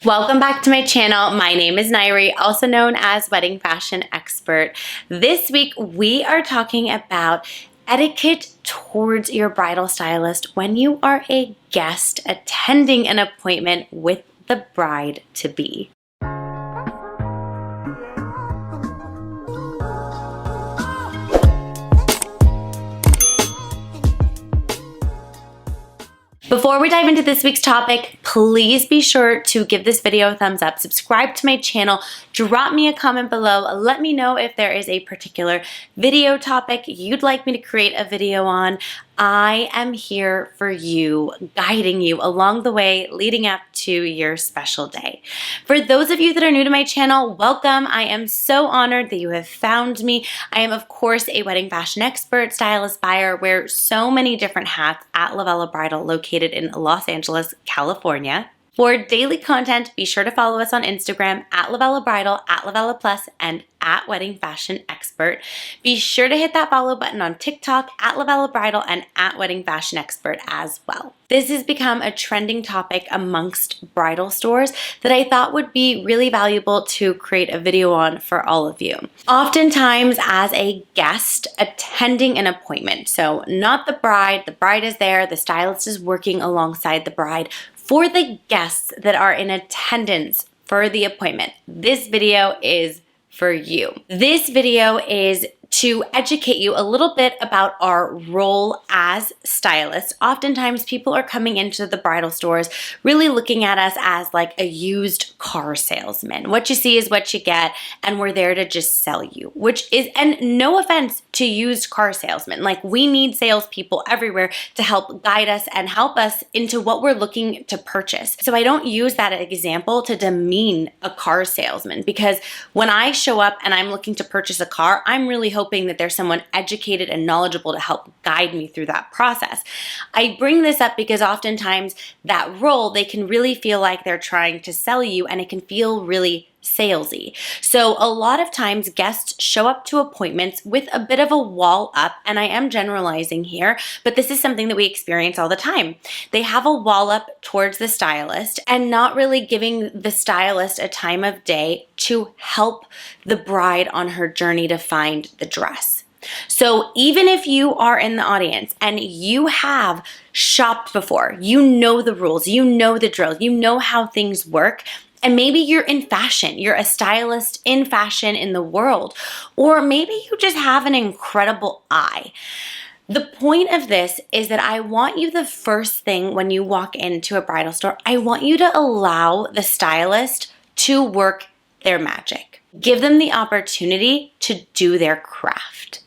Welcome back to my channel. My name is Nayri, also known as Wedding Fashion Expert. This week we are talking about etiquette towards your bridal stylist when you are a guest attending an appointment with the bride-to-be. Before we dive into this week's topic, please be sure to give this video a thumbs up, subscribe to my channel, drop me a comment below, let me know if there is a particular video topic you'd like me to create a video on. I am here for you, guiding you along the way leading up to your special day. For those of you that are new to my channel, welcome. I am so honored that you have found me. I am, of course, a wedding fashion expert, stylist, buyer, wear so many different hats at LOVELLA Bridal, located in Los Angeles, California. For daily content, be sure to follow us on Instagram at LOVELLA Bridal, at LOVELLA Plus, and at Wedding Fashion Expert. Be sure to hit that follow button on TikTok at LOVELLA Bridal and at Wedding Fashion Expert as well. This has become a trending topic amongst bridal stores that I thought would be really valuable to create a video on for all of you. Oftentimes as a guest attending an appointment, so not the bride is there, the stylist is working alongside the bride. For the guests that are in attendance for the appointment, this video is for you. This video is to educate you a little bit about our role as stylists. Oftentimes people are coming into the bridal stores really looking at us as like a used car salesman. What you see is what you get, and we're there to just sell you, which is, and no offense to used car salesmen, like we need salespeople everywhere to help guide us and help us into what we're looking to purchase. So I don't use that example to demean a car salesman, because when I show up and I'm looking to purchase a car, I'm really hoping that there's someone educated and knowledgeable to help guide me through that process. I bring this up because oftentimes that role, they can really feel like they're trying to sell you, and it can feel really salesy. So a lot of times guests show up to appointments with a bit of a wall up, and I am generalizing here, but this is something that we experience all the time. They have a wall up towards the stylist and not really giving the stylist a time of day to help the bride on her journey to find the dress. So even if you are in the audience and you have shopped before, you know the rules, you know the drills, you know how things work, and maybe you're in fashion, you're a stylist in fashion in the world, or maybe you just have an incredible eye. The point of this is that I want you, the first thing when you walk into a bridal store, I want you to allow the stylist to work their magic. Give them the opportunity to do their craft.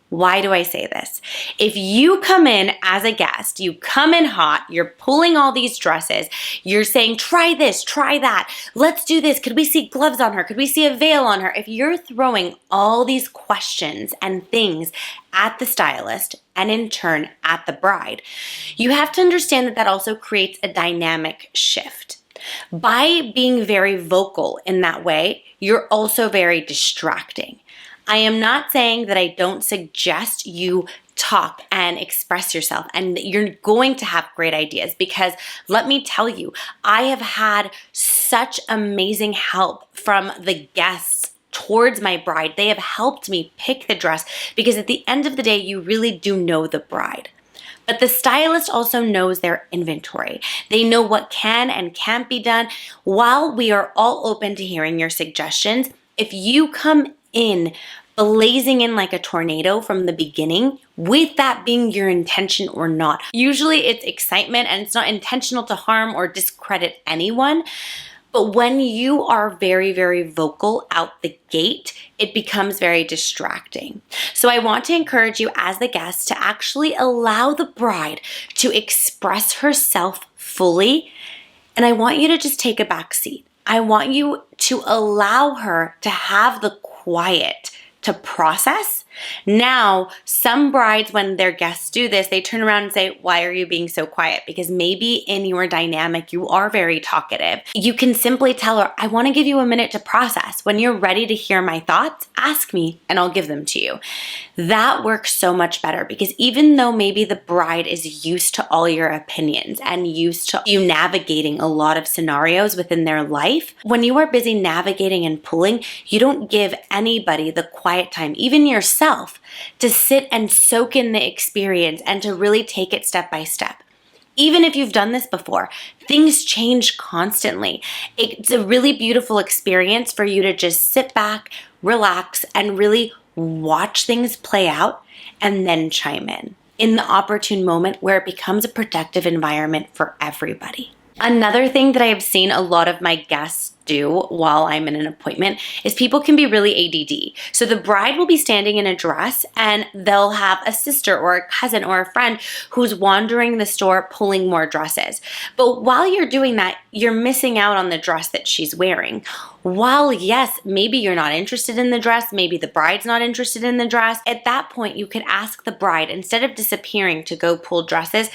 Why do I say this? If you come in as a guest, you come in hot, you're pulling all these dresses, you're saying, try this, try that, let's do this, could we see gloves on her, could we see a veil on her? If you're throwing all these questions and things at the stylist, and in turn at the bride, you have to understand that that also creates a dynamic shift. By being very vocal in that way, you're also very distracting. I am not saying that I don't suggest you talk and express yourself and that you're going to have great ideas, because let me tell you, I have had such amazing help from the guests towards my bride. They have helped me pick the dress, because at the end of the day, you really do know the bride. But the stylist also knows their inventory. They know what can and can't be done. While we are all open to hearing your suggestions, if you come in blazing in like a tornado from the beginning, with that being your intention or not, usually it's excitement and it's not intentional to harm or discredit anyone. But when you are very, very vocal out the gate, it becomes very distracting. So I want to encourage you as the guest to actually allow the bride to express herself fully. And I want you to just take a back seat. I want you to allow her to have the quiet to process. Now, some brides, when their guests do this, they turn around and say, why are you being so quiet? Because maybe in your dynamic, you are very talkative. You can simply tell her, I want to give you a minute to process. When you're ready to hear my thoughts, ask me and I'll give them to you. That works so much better because even though maybe the bride is used to all your opinions and used to you navigating a lot of scenarios within their life, when you are busy navigating and pulling, you don't give anybody the quiet time, even yourself, to sit and soak in the experience and to really take it step by step. Even if you've done this before, things change constantly. It's a really beautiful experience for you to just sit back, relax, and really watch things play out and then chime in the opportune moment where it becomes a productive environment for everybody. Another thing that I have seen a lot of my guests do while I'm in an appointment is people can be really ADD. So the bride will be standing in a dress and they'll have a sister or a cousin or a friend who's wandering the store pulling more dresses. But while you're doing that, you're missing out on the dress that she's wearing. While yes, maybe you're not interested in the dress, maybe the bride's not interested in the dress, at that point you could ask the bride, instead of disappearing to go pull dresses,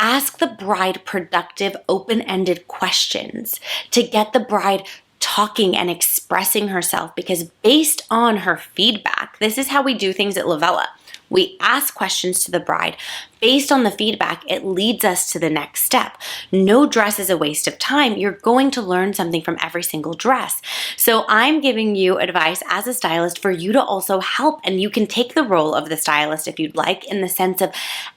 ask the bride productive, open-ended questions to get the bride talking and expressing herself, because based on her feedback, this is how we do things at Lovella. We ask questions to the bride. Based on the feedback, it leads us to the next step. No dress is a waste of time. You're going to learn something from every single dress. So I'm giving you advice as a stylist for you to also help, and you can take the role of the stylist if you'd like, in the sense of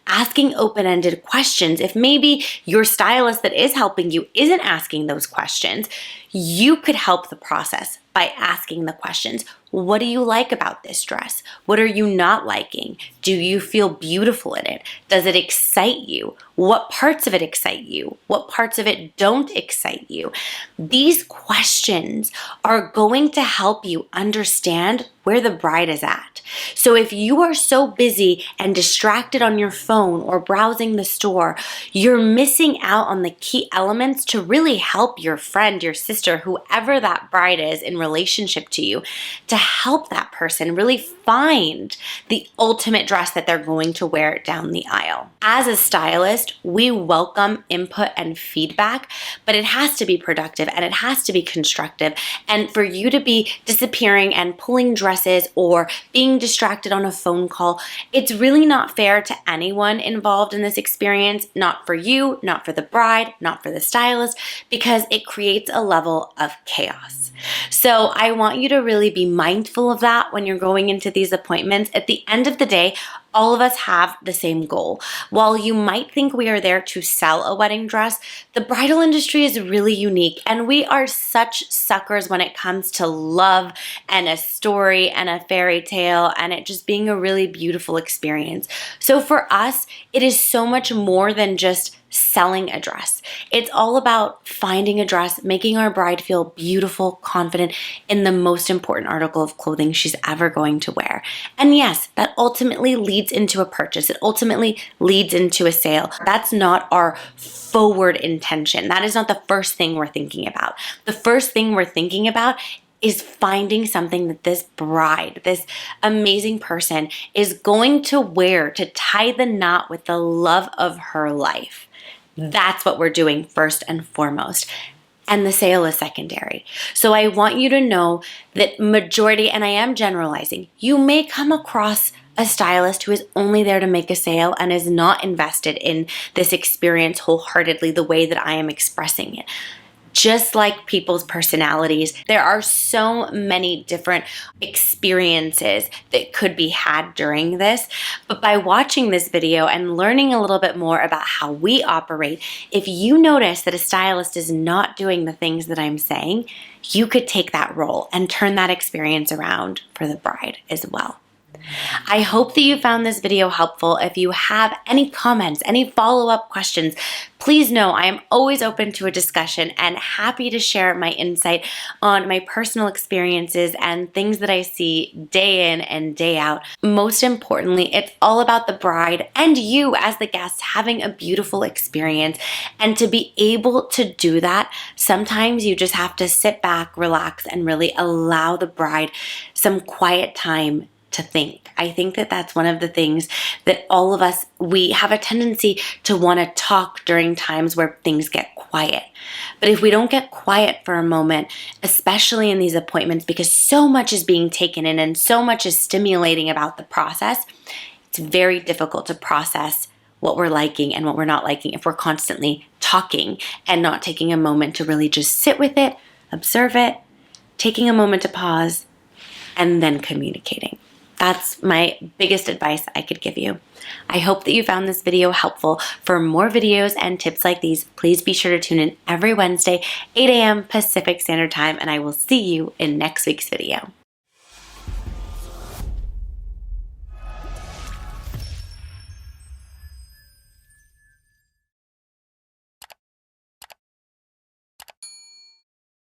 asking open-ended questions. If maybe your stylist that is helping you isn't asking those questions, you could help the process by asking the questions. What do you like about this dress? What are you not liking? Do you feel beautiful in it? Does it excite you? What parts of it excite you? What parts of it don't excite you? These questions are going to help you understand where the bride is at. So if you are so busy and distracted on your phone or browsing the store, you're missing out on the key elements to really help your friend, your sister, whoever that bride is in relationship to you, to help that person really find the ultimate dress that they're going to wear down the aisle. As a stylist, we welcome input and feedback, but it has to be productive and it has to be constructive. And for you to be disappearing and pulling dresses or being distracted on a phone call, it's really not fair to anyone involved in this experience, not for you, not for the bride, not for the stylist, because it creates a level of chaos. So I want you to really be mindful of that when you're going into these appointments. At the end of the day, all of us have the same goal. While you might think we are there to sell a wedding dress, the bridal industry is really unique, and we are such suckers when it comes to love and a story and a fairy tale and it just being a really beautiful experience. So for us, it is so much more than just selling a dress. It's all about finding a dress, making our bride feel beautiful, confident in the most important article of clothing she's ever going to wear. And yes, that ultimately leads into a purchase. It ultimately leads into a sale. That's not our forward intention. That is not the first thing we're thinking about. The first thing we're thinking about is finding something that this bride, this amazing person, is going to wear to tie the knot with the love of her life. That's what we're doing first and foremost. And the sale is secondary. So I want you to know that majority, and I am generalizing, you may come across a stylist who is only there to make a sale and is not invested in this experience wholeheartedly the way that I am expressing it. Just like people's personalities, there are so many different experiences that could be had during this. But by watching this video and learning a little bit more about how we operate, if you notice that a stylist is not doing the things that I'm saying, you could take that role and turn that experience around for the bride as well. I hope that you found this video helpful. If you have any comments, any follow-up questions, please know I am always open to a discussion and happy to share my insight on my personal experiences and things that I see day in and day out. Most importantly, it's all about the bride and you as the guest having a beautiful experience. And to be able to do that, sometimes you just have to sit back, relax, and really allow the bride some quiet time to think. I think that that's one of the things that all of us, we have a tendency to want to talk during times where things get quiet. But if we don't get quiet for a moment, especially in these appointments, because so much is being taken in and so much is stimulating about the process, it's very difficult to process what we're liking and what we're not liking if we're constantly talking and not taking a moment to really just sit with it, observe it, taking a moment to pause, and then communicating. That's my biggest advice I could give you. I hope that you found this video helpful. For more videos and tips like these, please be sure to tune in every Wednesday, 8 a.m. Pacific Standard Time, and I will see you in next week's video.